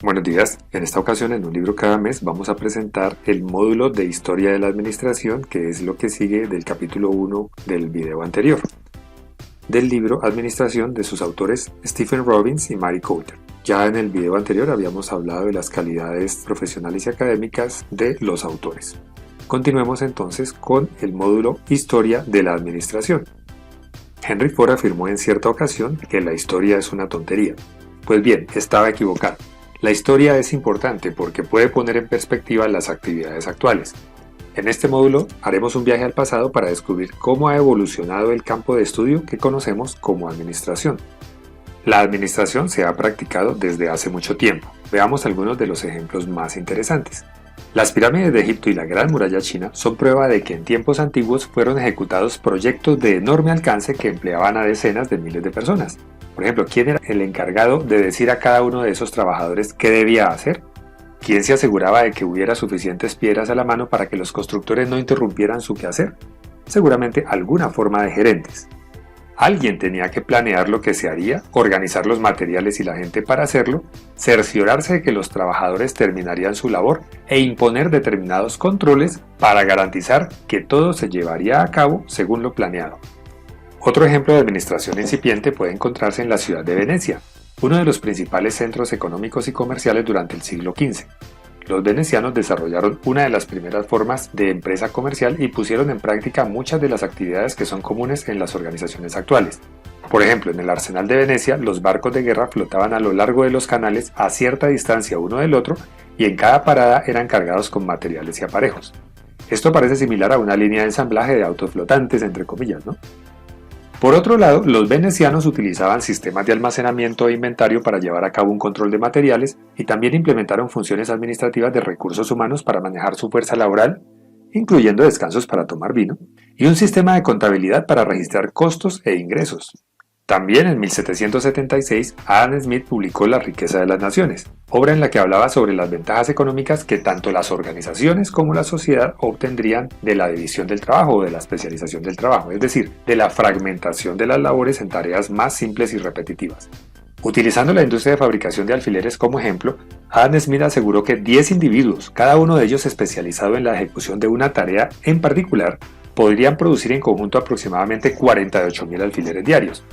Buenos días, en esta ocasión en un libro cada mes vamos a presentar el módulo de Historia de la Administración, que es lo que sigue del capítulo 1 del video anterior, del libro Administración de sus autores Stephen Robbins y Mary Coulter. Ya en el video anterior habíamos hablado de las calidades profesionales y académicas de los autores. Continuemos entonces con el módulo Historia de la Administración. Henry Ford afirmó en cierta ocasión que la historia es una tontería. Pues bien, estaba equivocado. La historia es importante porque puede poner en perspectiva las actividades actuales. En este módulo haremos un viaje al pasado para descubrir cómo ha evolucionado el campo de estudio que conocemos como administración. La administración se ha practicado desde hace mucho tiempo. Veamos algunos de los ejemplos más interesantes. Las pirámides de Egipto y la Gran Muralla China son prueba de que en tiempos antiguos fueron ejecutados proyectos de enorme alcance que empleaban a decenas de miles de personas. Por ejemplo, ¿quién era el encargado de decir a cada uno de esos trabajadores qué debía hacer? ¿Quién se aseguraba de que hubiera suficientes piedras a la mano para que los constructores no interrumpieran su quehacer? Seguramente alguna forma de gerentes. Alguien tenía que planear lo que se haría, organizar los materiales y la gente para hacerlo, cerciorarse de que los trabajadores terminarían su labor e imponer determinados controles para garantizar que todo se llevaría a cabo según lo planeado. Otro ejemplo de administración incipiente puede encontrarse en la ciudad de Venecia, uno de los principales centros económicos y comerciales durante el siglo XV. Los venecianos desarrollaron una de las primeras formas de empresa comercial y pusieron en práctica muchas de las actividades que son comunes en las organizaciones actuales. Por ejemplo, en el arsenal de Venecia, los barcos de guerra flotaban a lo largo de los canales a cierta distancia uno del otro y en cada parada eran cargados con materiales y aparejos. Esto parece similar a una línea de ensamblaje de autos flotantes, entre comillas, ¿no? Por otro lado, los venecianos utilizaban sistemas de almacenamiento e inventario para llevar a cabo un control de materiales y también implementaron funciones administrativas de recursos humanos para manejar su fuerza laboral, incluyendo descansos para tomar vino, y un sistema de contabilidad para registrar costos e ingresos. También en 1776, Adam Smith publicó La riqueza de las naciones, obra en la que hablaba sobre las ventajas económicas que tanto las organizaciones como la sociedad obtendrían de la división del trabajo o de la especialización del trabajo, es decir, de la fragmentación de las labores en tareas más simples y repetitivas. Utilizando la industria de fabricación de alfileres como ejemplo, Adam Smith aseguró que 10 individuos, cada uno de ellos especializado en la ejecución de una tarea en particular, podrían producir en conjunto aproximadamente 48.000 alfileres diarios.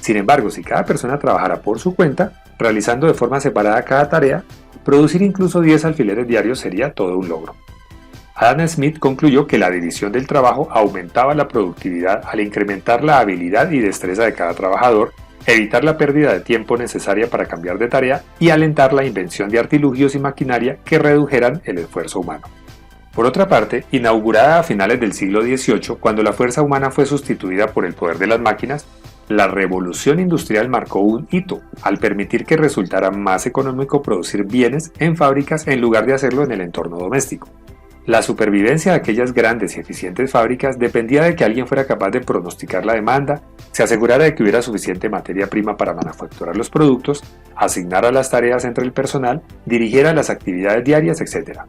Sin embargo, si cada persona trabajara por su cuenta, realizando de forma separada cada tarea, producir incluso 10 alfileres diarios sería todo un logro. Adam Smith concluyó que la división del trabajo aumentaba la productividad al incrementar la habilidad y destreza de cada trabajador, evitar la pérdida de tiempo necesaria para cambiar de tarea y alentar la invención de artilugios y maquinaria que redujeran el esfuerzo humano. Por otra parte, inaugurada a finales del siglo XVIII, cuando la fuerza humana fue sustituida por el poder de las máquinas, la revolución industrial marcó un hito, al permitir que resultara más económico producir bienes en fábricas en lugar de hacerlo en el entorno doméstico. La supervivencia de aquellas grandes y eficientes fábricas dependía de que alguien fuera capaz de pronosticar la demanda, se asegurara de que hubiera suficiente materia prima para manufacturar los productos, asignara las tareas entre el personal, dirigiera las actividades diarias, etc.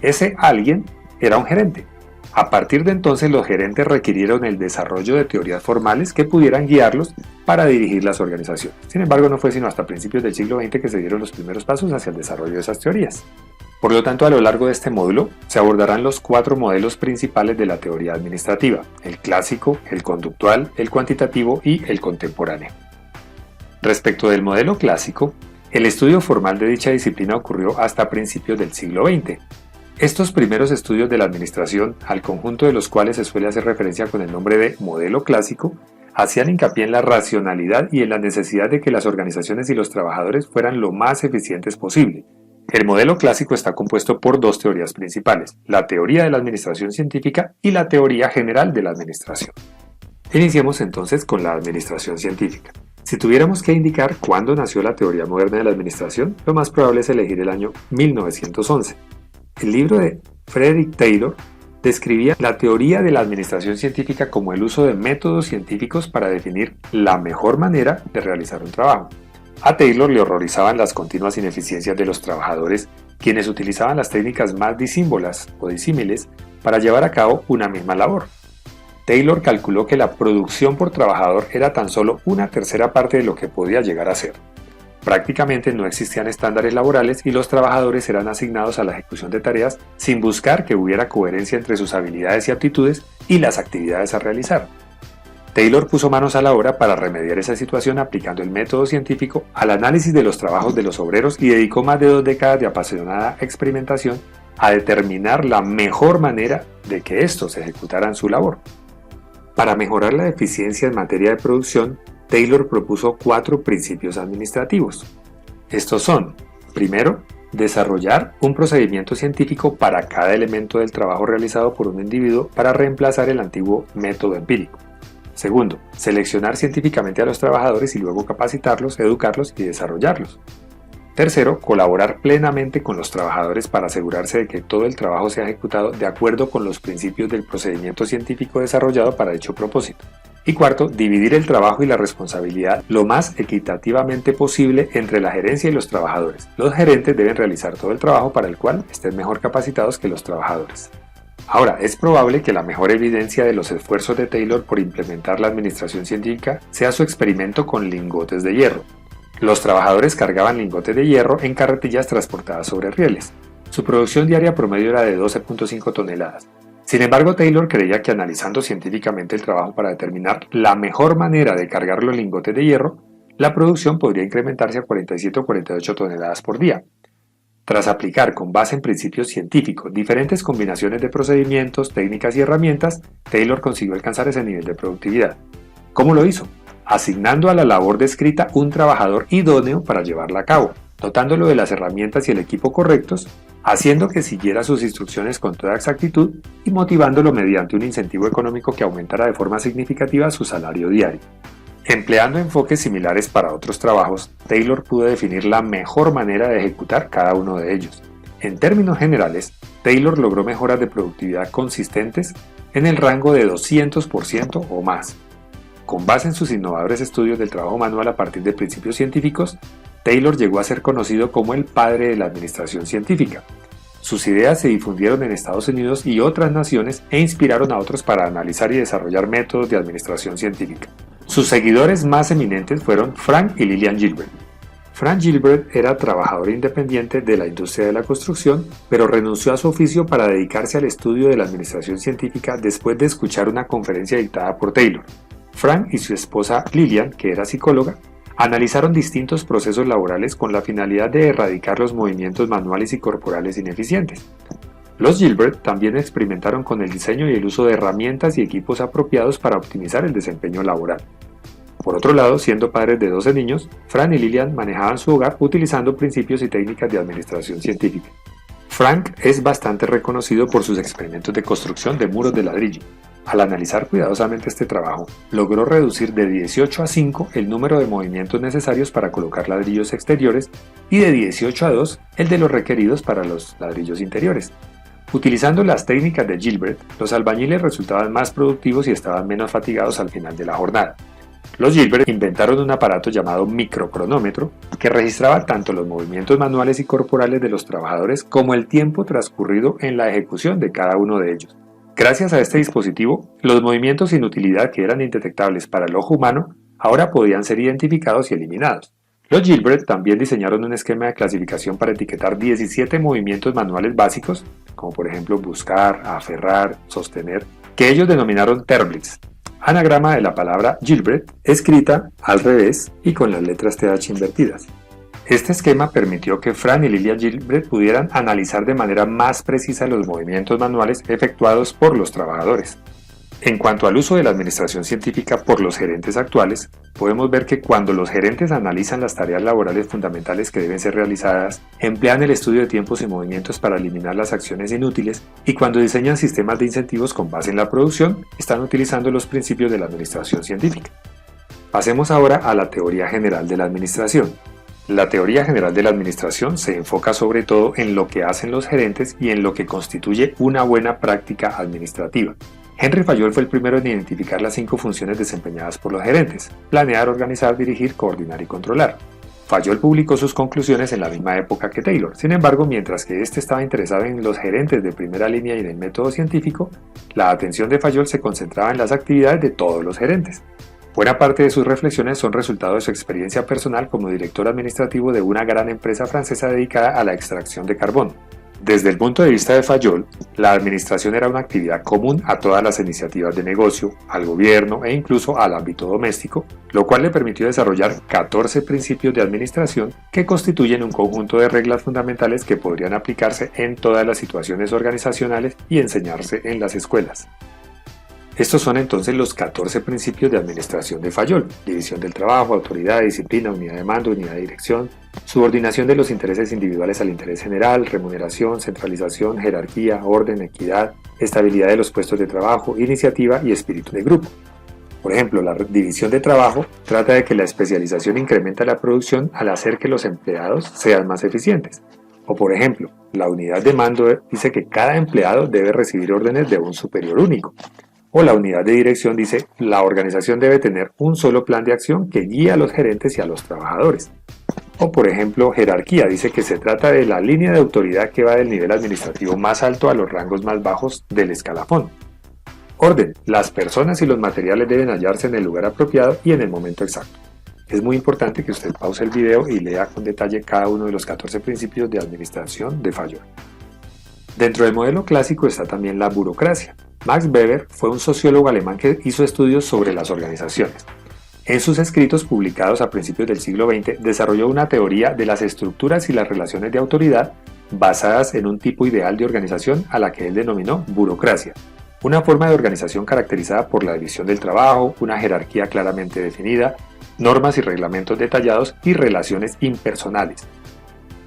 Ese alguien era un gerente. A partir de entonces los gerentes requirieron el desarrollo de teorías formales que pudieran guiarlos para dirigir las organizaciones. Sin embargo, no fue sino hasta principios del siglo XX que se dieron los primeros pasos hacia el desarrollo de esas teorías. Por lo tanto, a lo largo de este módulo se abordarán los 4 modelos principales de la teoría administrativa: el clásico, el conductual, el cuantitativo y el contemporáneo. Respecto del modelo clásico, el estudio formal de dicha disciplina ocurrió hasta principios del siglo XX. Estos primeros estudios de la administración, al conjunto de los cuales se suele hacer referencia con el nombre de modelo clásico, hacían hincapié en la racionalidad y en la necesidad de que las organizaciones y los trabajadores fueran lo más eficientes posible. El modelo clásico está compuesto por 2 teorías principales: la teoría de la administración científica y la teoría general de la administración. Iniciemos entonces con la administración científica. Si tuviéramos que indicar cuándo nació la teoría moderna de la administración, lo más probable es elegir el año 1911. El libro de Frederick Taylor describía la teoría de la administración científica como el uso de métodos científicos para definir la mejor manera de realizar un trabajo. A Taylor le horrorizaban las continuas ineficiencias de los trabajadores, quienes utilizaban las técnicas más disímbolas o disímiles para llevar a cabo una misma labor. Taylor calculó que la producción por trabajador era tan solo una tercera parte de lo que podía llegar a ser. Prácticamente no existían estándares laborales y los trabajadores eran asignados a la ejecución de tareas sin buscar que hubiera coherencia entre sus habilidades y aptitudes y las actividades a realizar. Taylor puso manos a la obra para remediar esa situación aplicando el método científico al análisis de los trabajos de los obreros y dedicó más de 2 décadas de apasionada experimentación a determinar la mejor manera de que estos ejecutaran su labor. Para mejorar la eficiencia en materia de producción, Taylor propuso 4 principios administrativos. Estos son: primero, desarrollar un procedimiento científico para cada elemento del trabajo realizado por un individuo para reemplazar el antiguo método empírico. Segundo, seleccionar científicamente a los trabajadores y luego capacitarlos, educarlos y desarrollarlos. Tercero, colaborar plenamente con los trabajadores para asegurarse de que todo el trabajo sea ejecutado de acuerdo con los principios del procedimiento científico desarrollado para dicho propósito. Y cuarto, dividir el trabajo y la responsabilidad lo más equitativamente posible entre la gerencia y los trabajadores. Los gerentes deben realizar todo el trabajo para el cual estén mejor capacitados que los trabajadores. Ahora, es probable que la mejor evidencia de los esfuerzos de Taylor por implementar la administración científica sea su experimento con lingotes de hierro. Los trabajadores cargaban lingotes de hierro en carretillas transportadas sobre rieles. Su producción diaria promedio era de 12.5 toneladas. Sin embargo, Taylor creía que analizando científicamente el trabajo para determinar la mejor manera de cargar los lingotes de hierro, la producción podría incrementarse a 47 o 48 toneladas por día. Tras aplicar con base en principios científicos diferentes combinaciones de procedimientos, técnicas y herramientas, Taylor consiguió alcanzar ese nivel de productividad. ¿Cómo lo hizo? Asignando a la labor descrita un trabajador idóneo para llevarla a cabo, dotándolo de las herramientas y el equipo correctos, haciendo que siguiera sus instrucciones con toda exactitud y motivándolo mediante un incentivo económico que aumentara de forma significativa su salario diario. Empleando enfoques similares para otros trabajos, Taylor pudo definir la mejor manera de ejecutar cada uno de ellos. En términos generales, Taylor logró mejoras de productividad consistentes en el rango de 200% o más. Con base en sus innovadores estudios del trabajo manual a partir de principios científicos, Taylor llegó a ser conocido como el padre de la administración científica. Sus ideas se difundieron en Estados Unidos y otras naciones e inspiraron a otros para analizar y desarrollar métodos de administración científica. Sus seguidores más eminentes fueron Frank y Lillian Gilbert. Frank Gilbert era trabajador independiente de la industria de la construcción, pero renunció a su oficio para dedicarse al estudio de la administración científica después de escuchar una conferencia dictada por Taylor. Frank y su esposa Lillian, que era psicóloga, analizaron distintos procesos laborales con la finalidad de erradicar los movimientos manuales y corporales ineficientes. Los Gilbert también experimentaron con el diseño y el uso de herramientas y equipos apropiados para optimizar el desempeño laboral. Por otro lado, siendo padres de 12 niños, Frank y Lillian manejaban su hogar utilizando principios y técnicas de administración científica. Frank es bastante reconocido por sus experimentos de construcción de muros de ladrillo. Al analizar cuidadosamente este trabajo, logró reducir de 18 a 5 el número de movimientos necesarios para colocar ladrillos exteriores y de 18 a 2 el de los requeridos para los ladrillos interiores. Utilizando las técnicas de Gilbert, los albañiles resultaban más productivos y estaban menos fatigados al final de la jornada. Los Gilbert inventaron un aparato llamado microcronómetro que registraba tanto los movimientos manuales y corporales de los trabajadores como el tiempo transcurrido en la ejecución de cada uno de ellos. Gracias a este dispositivo, los movimientos sin utilidad que eran indetectables para el ojo humano ahora podían ser identificados y eliminados. Los Gilbert también diseñaron un esquema de clasificación para etiquetar 17 movimientos manuales básicos, como por ejemplo buscar, aferrar, sostener, que ellos denominaron Terblitz, anagrama de la palabra Gilbert, escrita al revés y con las letras TH invertidas. Este esquema permitió que Frank y Lillian Gilbert pudieran analizar de manera más precisa los movimientos manuales efectuados por los trabajadores. En cuanto al uso de la administración científica por los gerentes actuales, podemos ver que cuando los gerentes analizan las tareas laborales fundamentales que deben ser realizadas, emplean el estudio de tiempos y movimientos para eliminar las acciones inútiles y cuando diseñan sistemas de incentivos con base en la producción, están utilizando los principios de la administración científica. Pasemos ahora a la teoría general de la administración. La teoría general de la administración se enfoca sobre todo en lo que hacen los gerentes y en lo que constituye una buena práctica administrativa. Henry Fayol fue el primero en identificar las 5 funciones desempeñadas por los gerentes: planear, organizar, dirigir, coordinar y controlar. Fayol publicó sus conclusiones en la misma época que Taylor. Sin embargo, mientras que este estaba interesado en los gerentes de primera línea y en el método científico, la atención de Fayol se concentraba en las actividades de todos los gerentes. Buena parte de sus reflexiones son resultado de su experiencia personal como director administrativo de una gran empresa francesa dedicada a la extracción de carbón. Desde el punto de vista de Fayol, la administración era una actividad común a todas las iniciativas de negocio, al gobierno e incluso al ámbito doméstico, lo cual le permitió desarrollar 14 principios de administración que constituyen un conjunto de reglas fundamentales que podrían aplicarse en todas las situaciones organizacionales y enseñarse en las escuelas. Estos son entonces los 14 principios de administración de Fayol: división del trabajo, autoridad, disciplina, unidad de mando, unidad de dirección, subordinación de los intereses individuales al interés general, remuneración, centralización, jerarquía, orden, equidad, estabilidad de los puestos de trabajo, iniciativa y espíritu de grupo. Por ejemplo, la división de trabajo trata de que la especialización incrementa la producción al hacer que los empleados sean más eficientes. O por ejemplo, la unidad de mando dice que cada empleado debe recibir órdenes de un superior único. O la unidad de dirección dice, la organización debe tener un solo plan de acción que guíe a los gerentes y a los trabajadores. O por ejemplo, jerarquía dice que se trata de la línea de autoridad que va del nivel administrativo más alto a los rangos más bajos del escalafón. Orden, las personas y los materiales deben hallarse en el lugar apropiado y en el momento exacto. Es muy importante que usted pause el video y lea con detalle cada uno de los 14 principios de administración de Fayol. Dentro del modelo clásico está también la burocracia. Max Weber fue un sociólogo alemán que hizo estudios sobre las organizaciones. En sus escritos publicados a principios del siglo XX desarrolló una teoría de las estructuras y las relaciones de autoridad basadas en un tipo ideal de organización a la que él denominó burocracia, una forma de organización caracterizada por la división del trabajo, una jerarquía claramente definida, normas y reglamentos detallados y relaciones impersonales.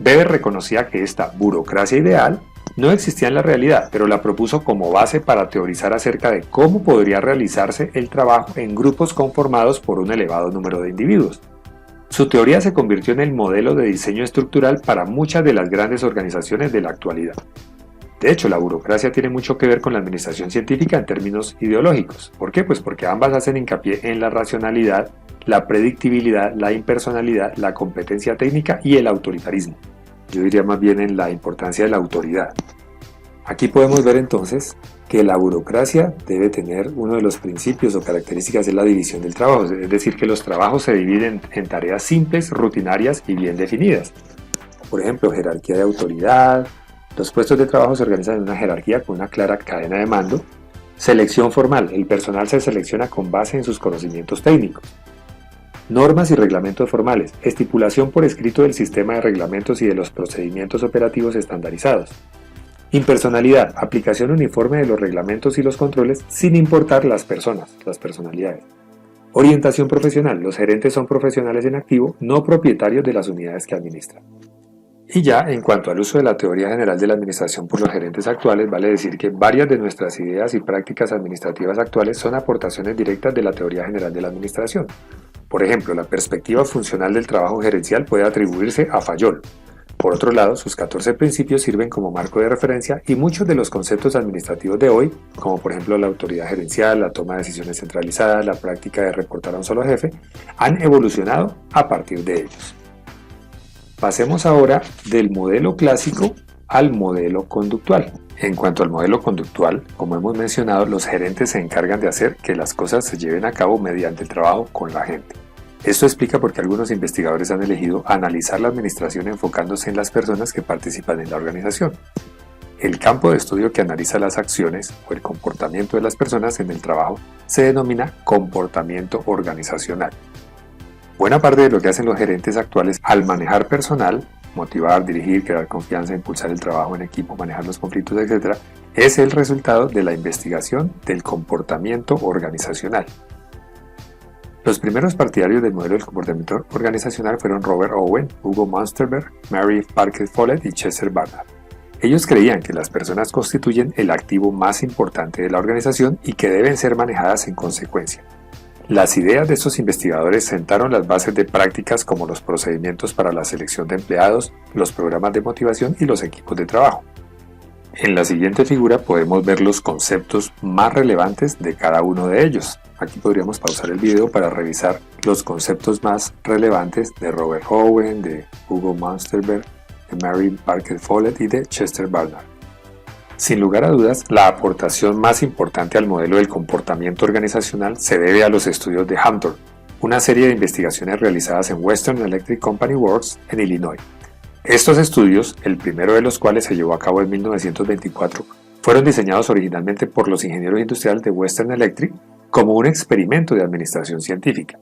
Weber reconocía que esta burocracia ideal no existía en la realidad, pero la propuso como base para teorizar acerca de cómo podría realizarse el trabajo en grupos conformados por un elevado número de individuos. Su teoría se convirtió en el modelo de diseño estructural para muchas de las grandes organizaciones de la actualidad. De hecho, la burocracia tiene mucho que ver con la administración científica en términos ideológicos. ¿Por qué? Pues porque ambas hacen hincapié en la racionalidad, la predictibilidad, la impersonalidad, la competencia técnica y el autoritarismo. Yo diría más bien en la importancia de la autoridad. Aquí podemos ver entonces que la burocracia debe tener uno de los principios o características de la división del trabajo, es decir, que los trabajos se dividen en tareas simples, rutinarias y bien definidas. Por ejemplo, jerarquía de autoridad, los puestos de trabajo se organizan en una jerarquía con una clara cadena de mando. Selección formal, el personal se selecciona con base en sus conocimientos técnicos. Normas y reglamentos formales, estipulación por escrito del sistema de reglamentos y de los procedimientos operativos estandarizados. Impersonalidad, aplicación uniforme de los reglamentos y los controles sin importar las personas, las personalidades. Orientación profesional, los gerentes son profesionales en activo, no propietarios de las unidades que administran. Y ya en cuanto al uso de la teoría general de la administración por los gerentes actuales, vale decir que varias de nuestras ideas y prácticas administrativas actuales son aportaciones directas de la teoría general de la administración. Por ejemplo, la perspectiva funcional del trabajo gerencial puede atribuirse a Fayol. Por otro lado, sus 14 principios sirven como marco de referencia y muchos de los conceptos administrativos de hoy, como por ejemplo la autoridad gerencial, la toma de decisiones centralizada, la práctica de reportar a un solo jefe, han evolucionado a partir de ellos. Pasemos ahora del modelo clásico al modelo conductual. En cuanto al modelo conductual, como hemos mencionado, los gerentes se encargan de hacer que las cosas se lleven a cabo mediante el trabajo con la gente. Esto explica por qué algunos investigadores han elegido analizar la administración enfocándose en las personas que participan en la organización. El campo de estudio que analiza las acciones o el comportamiento de las personas en el trabajo se denomina comportamiento organizacional. Buena parte de lo que hacen los gerentes actuales al manejar personal, motivar, dirigir, crear confianza, impulsar el trabajo en equipo, manejar los conflictos, etc., es el resultado de la investigación del comportamiento organizacional. Los primeros partidarios del modelo del comportamiento organizacional fueron Robert Owen, Hugo Munsterberg, Mary Parker Follett y Chester Barnard. Ellos creían que las personas constituyen el activo más importante de la organización y que deben ser manejadas en consecuencia. Las ideas de estos investigadores sentaron las bases de prácticas como los procedimientos para la selección de empleados, los programas de motivación y los equipos de trabajo. En la siguiente figura podemos ver los conceptos más relevantes de cada uno de ellos. Aquí podríamos pausar el video para revisar los conceptos más relevantes de Robert Owen, de Hugo Munsterberg, de Mary Parker Follett y de Chester Barnard. Sin lugar a dudas, la aportación más importante al modelo del comportamiento organizacional se debe a los estudios de Hampton, una serie de investigaciones realizadas en Western Electric Company Works en Illinois. Estos estudios, el primero de los cuales se llevó a cabo en 1924, fueron diseñados originalmente por los ingenieros industriales de Western Electric como un experimento de administración científica.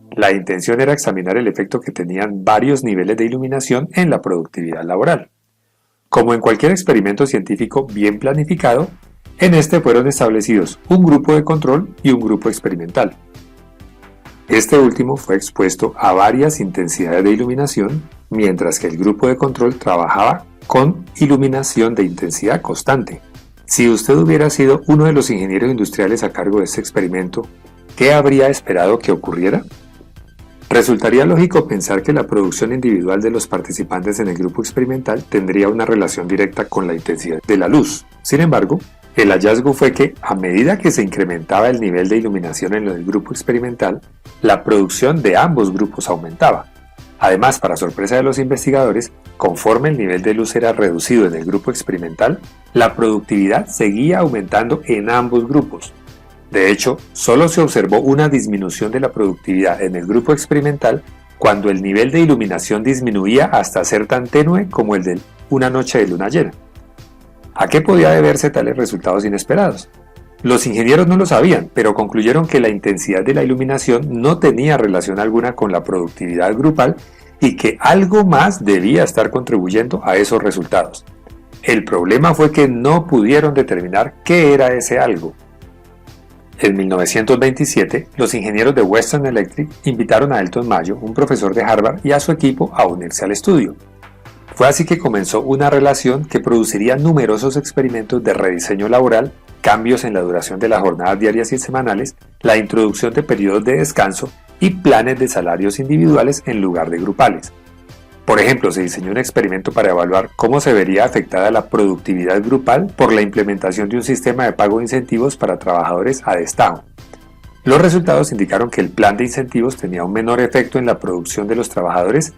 La intención era examinar el efecto que tenían varios niveles de iluminación en la productividad laboral. Como en cualquier experimento científico bien planificado, en este fueron establecidos un grupo de control y un grupo experimental. Este último fue expuesto a varias intensidades de iluminación, mientras que el grupo de control trabajaba con iluminación de intensidad constante. Si usted hubiera sido uno de los ingenieros industriales a cargo de este experimento, ¿qué habría esperado que ocurriera? Resultaría lógico pensar que la producción individual de los participantes en el grupo experimental tendría una relación directa con la intensidad de la luz. Sin embargo, el hallazgo fue que, a medida que se incrementaba el nivel de iluminación en el grupo experimental, la producción de ambos grupos aumentaba. Además, para sorpresa de los investigadores, conforme el nivel de luz era reducido en el grupo experimental, la productividad seguía aumentando en ambos grupos. De hecho, solo se observó una disminución de la productividad en el grupo experimental cuando el nivel de iluminación disminuía hasta ser tan tenue como el de una noche de luna llena. ¿A qué podía deberse tales resultados inesperados? Los ingenieros no lo sabían, pero concluyeron que la intensidad de la iluminación no tenía relación alguna con la productividad grupal y que algo más debía estar contribuyendo a esos resultados. El problema fue que no pudieron determinar qué era ese algo. En 1927, los ingenieros de Western Electric invitaron a Elton Mayo, un profesor de Harvard, y a su equipo a unirse al estudio. Fue así que comenzó una relación que produciría numerosos experimentos de rediseño laboral, cambios en la duración de las jornadas diarias y semanales, la introducción de periodos de descanso y planes de salarios individuales en lugar de grupales. Por ejemplo, se diseñó un experimento para evaluar cómo se vería afectada la productividad grupal por la implementación de un sistema de pago de incentivos para trabajadores a destajo. Los resultados indicaron que el plan de incentivos tenía un menor efecto en la producción de los trabajadores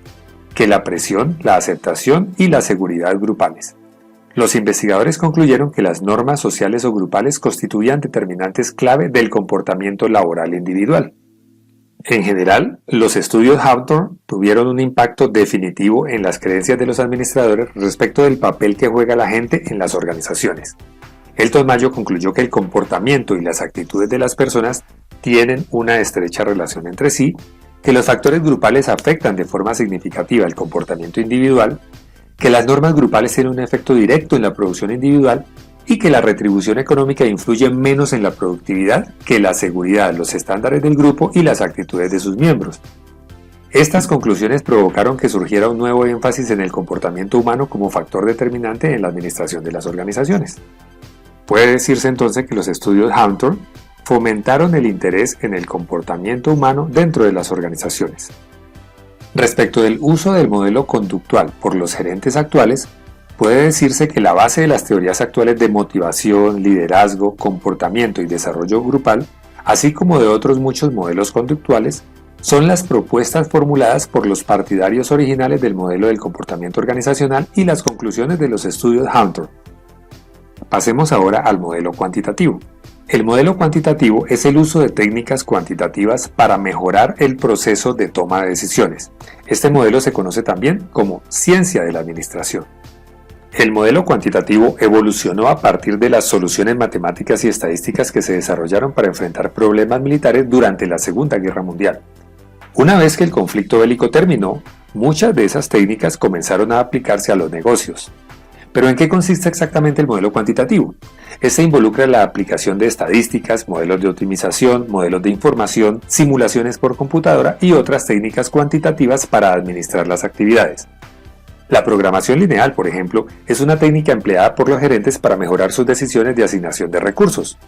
que la presión, la aceptación y la seguridad grupales. Los investigadores concluyeron que las normas sociales o grupales constituían determinantes clave del comportamiento laboral individual. En general, los estudios Hampton tuvieron un impacto definitivo en las creencias de los administradores respecto del papel que juega la gente en las organizaciones. Elton Mayo concluyó que el comportamiento y las actitudes de las personas tienen una estrecha relación entre sí, que los factores grupales afectan de forma significativa el comportamiento individual, que las normas grupales tienen un efecto directo en la producción individual y que la retribución económica influye menos en la productividad que la seguridad, los estándares del grupo y las actitudes de sus miembros. Estas conclusiones provocaron que surgiera un nuevo énfasis en el comportamiento humano como factor determinante en la administración de las organizaciones. Puede decirse entonces que los estudios Hampton fomentaron el interés en el comportamiento humano dentro de las organizaciones. Respecto del uso del modelo conductual por los gerentes actuales, puede decirse que la base de las teorías actuales de motivación, liderazgo, comportamiento y desarrollo grupal, así como de otros muchos modelos conductuales, son las propuestas formuladas por los partidarios originales del modelo del comportamiento organizacional y las conclusiones de los estudios Hampton. Pasemos ahora al modelo cuantitativo. El modelo cuantitativo es el uso de técnicas cuantitativas para mejorar el proceso de toma de decisiones. Este modelo se conoce también como ciencia de la administración. El modelo cuantitativo evolucionó a partir de las soluciones matemáticas y estadísticas que se desarrollaron para enfrentar problemas militares durante la Segunda Guerra Mundial. Una vez que el conflicto bélico terminó, muchas de esas técnicas comenzaron a aplicarse a los negocios. ¿Pero en qué consiste exactamente el modelo cuantitativo? Este involucra la aplicación de estadísticas, modelos de optimización, modelos de información, simulaciones por computadora y otras técnicas cuantitativas para administrar las actividades. La programación lineal, por ejemplo, es una técnica empleada por los gerentes para mejorar sus decisiones de asignación de recursos.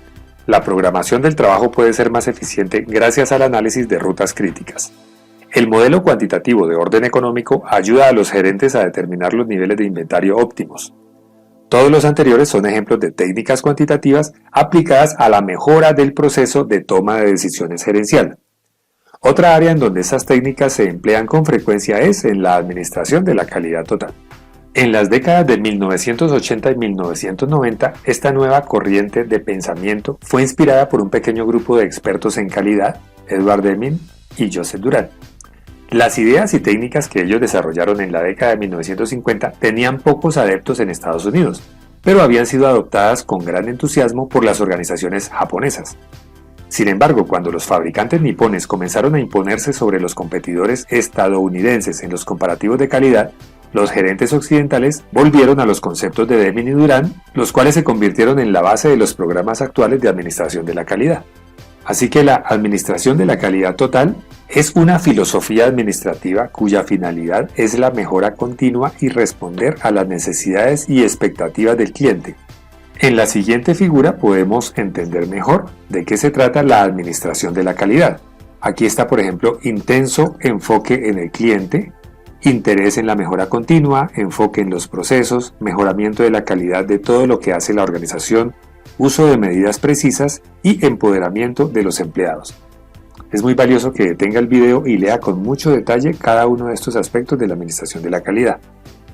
La programación del trabajo puede ser más eficiente gracias al análisis de rutas críticas. El modelo cuantitativo de orden económico ayuda a los gerentes a determinar los niveles de inventario óptimos. Todos los anteriores son ejemplos de técnicas cuantitativas aplicadas a la mejora del proceso de toma de decisiones gerencial. Otra área en donde estas técnicas se emplean con frecuencia es en la administración de la calidad total. En las décadas de 1980 y 1990, esta nueva corriente de pensamiento fue inspirada por un pequeño grupo de expertos en calidad, Edward Deming y Joseph Duran. Las ideas y técnicas que ellos desarrollaron en la década de 1950 tenían pocos adeptos en Estados Unidos, pero habían sido adoptadas con gran entusiasmo por las organizaciones japonesas. Sin embargo, cuando los fabricantes nipones comenzaron a imponerse sobre los competidores estadounidenses en los comparativos de calidad, los gerentes occidentales volvieron a los conceptos de Deming y Duran, los cuales se convirtieron en la base de los programas actuales de administración de la calidad. Así que la administración de la calidad total es una filosofía administrativa cuya finalidad es la mejora continua y responder a las necesidades y expectativas del cliente. En la siguiente figura podemos entender mejor de qué se trata la administración de la calidad. Aquí está, por ejemplo, intenso enfoque en el cliente, interés en la mejora continua, enfoque en los procesos, mejoramiento de la calidad de todo lo que hace la organización, uso de medidas precisas y empoderamiento de los empleados. Es muy valioso que detenga el video y lea con mucho detalle cada uno de estos aspectos de la administración de la calidad.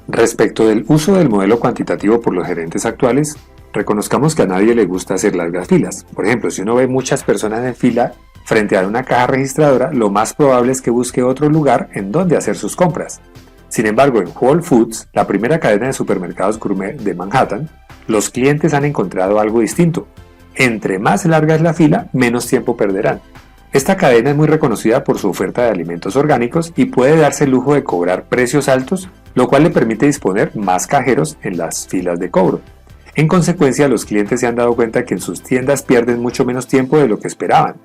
Respecto del uso del modelo cuantitativo por los gerentes actuales, reconozcamos que a nadie le gusta hacer largas filas. Por ejemplo, si uno ve muchas personas en fila frente a una caja registradora, lo más probable es que busque otro lugar en donde hacer sus compras. Sin embargo, en Whole Foods, la primera cadena de supermercados gourmet de Manhattan, los clientes han encontrado algo distinto. Entre más larga es la fila, menos tiempo perderán. Esta cadena es muy reconocida por su oferta de alimentos orgánicos y puede darse el lujo de cobrar precios altos, lo cual le permite disponer más cajeros en las filas de cobro. En consecuencia, los clientes se han dado cuenta que en sus tiendas pierden mucho menos tiempo de lo que esperaban.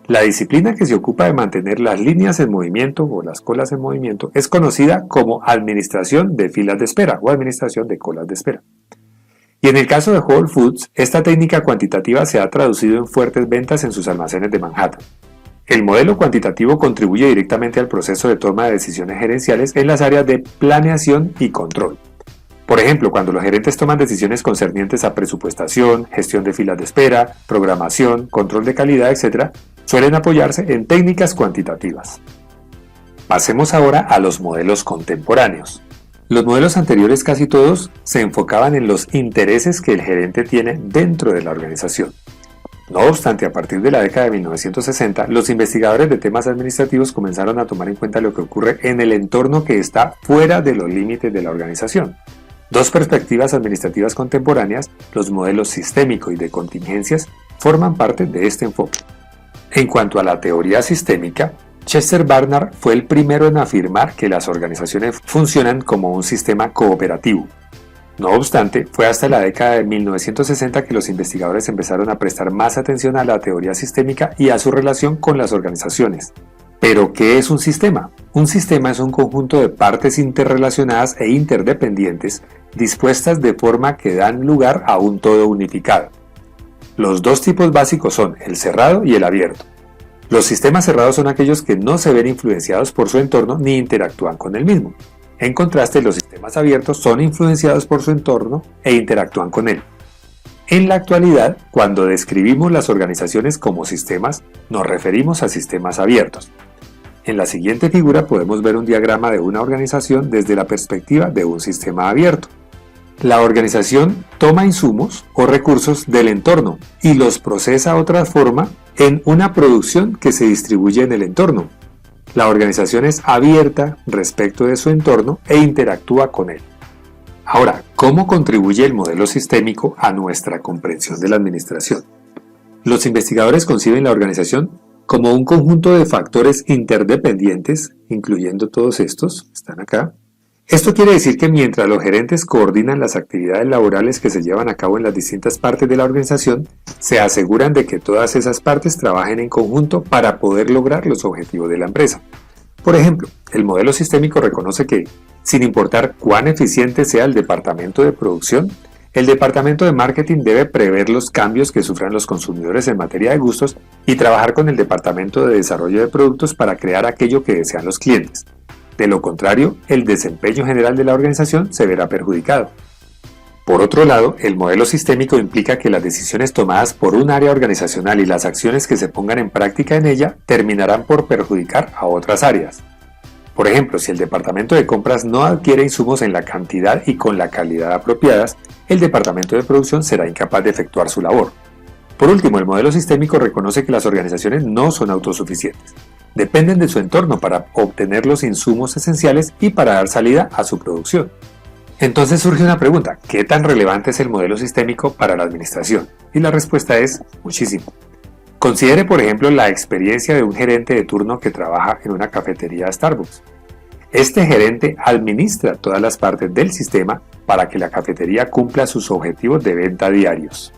La disciplina que se ocupa de mantener las líneas en movimiento o las colas en movimiento es conocida como administración de filas de espera o administración de colas de espera. Y en el caso de Whole Foods, esta técnica cuantitativa se ha traducido en fuertes ventas en sus almacenes de Manhattan. El modelo cuantitativo contribuye directamente al proceso de toma de decisiones gerenciales en las áreas de planeación y control. Por ejemplo, cuando los gerentes toman decisiones concernientes a presupuestación, gestión de filas de espera, programación, control de calidad, etc., suelen apoyarse en técnicas cuantitativas. Pasemos ahora a los modelos contemporáneos. Los modelos anteriores, casi todos, se enfocaban en los intereses que el gerente tiene dentro de la organización. No obstante, a partir de la década de 1960, los investigadores de temas administrativos comenzaron a tomar en cuenta lo que ocurre en el entorno que está fuera de los límites de la organización. Dos perspectivas administrativas contemporáneas, los modelos sistémico y de contingencias, forman parte de este enfoque. En cuanto a la teoría sistémica, Chester Barnard fue el primero en afirmar que las organizaciones funcionan como un sistema cooperativo. No obstante, fue hasta la década de 1960 que los investigadores empezaron a prestar más atención a la teoría sistémica y a su relación con las organizaciones. ¿Pero qué es un sistema? Un sistema es un conjunto de partes interrelacionadas e interdependientes dispuestas de forma que dan lugar a un todo unificado. Los dos tipos básicos son el cerrado y el abierto. Los sistemas cerrados son aquellos que no se ven influenciados por su entorno ni interactúan con el mismo. En contraste, los sistemas abiertos son influenciados por su entorno e interactúan con él. En la actualidad, cuando describimos las organizaciones como sistemas, nos referimos a sistemas abiertos. En la siguiente figura podemos ver un diagrama de una organización desde la perspectiva de un sistema abierto. La organización toma insumos o recursos del entorno y los procesa o transforma en una producción que se distribuye en el entorno. La organización es abierta respecto de su entorno e interactúa con él. Ahora, ¿cómo contribuye el modelo sistémico a nuestra comprensión de la administración? Los investigadores conciben la organización como un conjunto de factores interdependientes, incluyendo todos estos, están acá. Esto quiere decir que mientras los gerentes coordinan las actividades laborales que se llevan a cabo en las distintas partes de la organización, se aseguran de que todas esas partes trabajen en conjunto para poder lograr los objetivos de la empresa. Por ejemplo, el modelo sistémico reconoce que, sin importar cuán eficiente sea el departamento de producción, el departamento de marketing debe prever los cambios que sufran los consumidores en materia de gustos y trabajar con el departamento de desarrollo de productos para crear aquello que desean los clientes. De lo contrario, el desempeño general de la organización se verá perjudicado. Por otro lado, el modelo sistémico implica que las decisiones tomadas por un área organizacional y las acciones que se pongan en práctica en ella terminarán por perjudicar a otras áreas. Por ejemplo, si el departamento de compras no adquiere insumos en la cantidad y con la calidad apropiadas, el departamento de producción será incapaz de efectuar su labor. Por último, el modelo sistémico reconoce que las organizaciones no son autosuficientes. Dependen de su entorno para obtener los insumos esenciales y para dar salida a su producción. Entonces surge una pregunta: ¿qué tan relevante es el modelo sistémico para la administración? Y la respuesta es muchísimo. Considere, por ejemplo, la experiencia de un gerente de turno que trabaja en una cafetería Starbucks. Este gerente administra todas las partes del sistema para que la cafetería cumpla sus objetivos de venta diarios.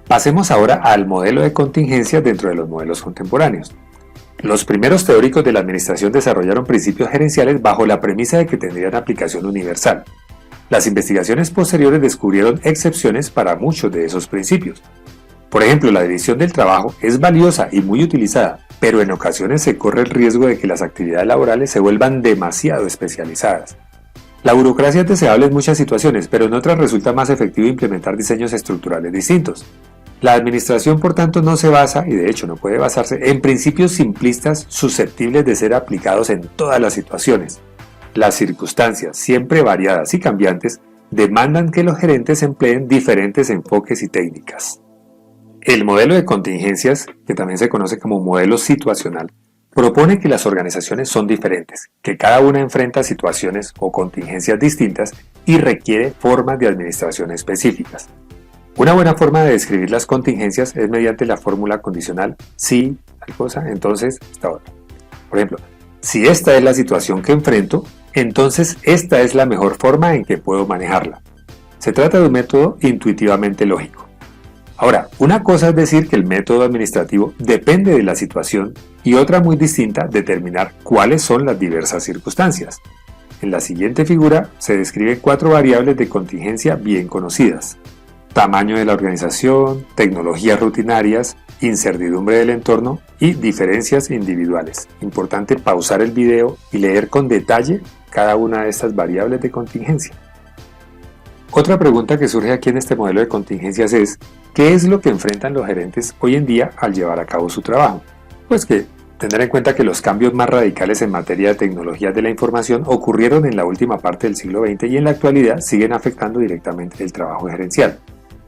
Pasemos ahora al modelo de contingencias dentro de los modelos contemporáneos. Los primeros teóricos de la administración desarrollaron principios gerenciales bajo la premisa de que tendrían aplicación universal. Las investigaciones posteriores descubrieron excepciones para muchos de esos principios. Por ejemplo, la división del trabajo es valiosa y muy utilizada, pero en ocasiones se corre el riesgo de que las actividades laborales se vuelvan demasiado especializadas. La burocracia es deseable en muchas situaciones, pero en otras resulta más efectivo implementar diseños estructurales distintos. La administración, por tanto, no se basa, y de hecho no puede basarse, en principios simplistas susceptibles de ser aplicados en todas las situaciones. Las circunstancias, siempre variadas y cambiantes, demandan que los gerentes empleen diferentes enfoques y técnicas. El modelo de contingencias, que también se conoce como modelo situacional, propone que las organizaciones son diferentes, que cada una enfrenta situaciones o contingencias distintas y requiere formas de administración específicas. Una buena forma de describir las contingencias es mediante la fórmula condicional: si tal cosa, entonces esta otra. Por ejemplo, si esta es la situación que enfrento, entonces esta es la mejor forma en que puedo manejarla. Se trata de un método intuitivamente lógico. Ahora, una cosa es decir que el método administrativo depende de la situación y otra muy distinta determinar cuáles son las diversas circunstancias. En la siguiente figura se describen 4 variables de contingencia bien conocidas: tamaño de la organización, tecnologías rutinarias, incertidumbre del entorno y diferencias individuales. Importante pausar el video y leer con detalle cada una de estas variables de contingencia. Otra pregunta que surge aquí en este modelo de contingencias es: ¿qué es lo que enfrentan los gerentes hoy en día al llevar a cabo su trabajo? Pues que tener en cuenta que los cambios más radicales en materia de tecnologías de la información ocurrieron en la última parte del siglo XX y en la actualidad siguen afectando directamente el trabajo gerencial.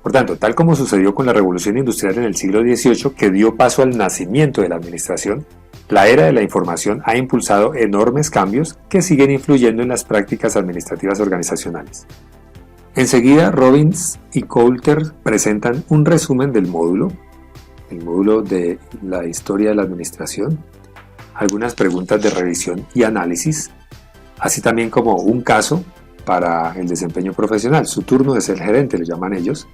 Por tanto, tal como sucedió con la revolución industrial en el siglo XVIII, que dio paso al nacimiento de la administración, la era de la información ha impulsado enormes cambios que siguen influyendo en las prácticas administrativas organizacionales. Enseguida, Robbins y Coulter presentan un resumen del módulo, el módulo de la historia de la administración, algunas preguntas de revisión y análisis, así también como un caso para el desempeño profesional, su turno de ser gerente, le llaman ellos.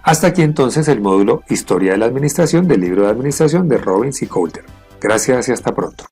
Hasta aquí entonces el módulo Historia de la Administración del libro de administración de Robbins y Coulter. Gracias y hasta pronto.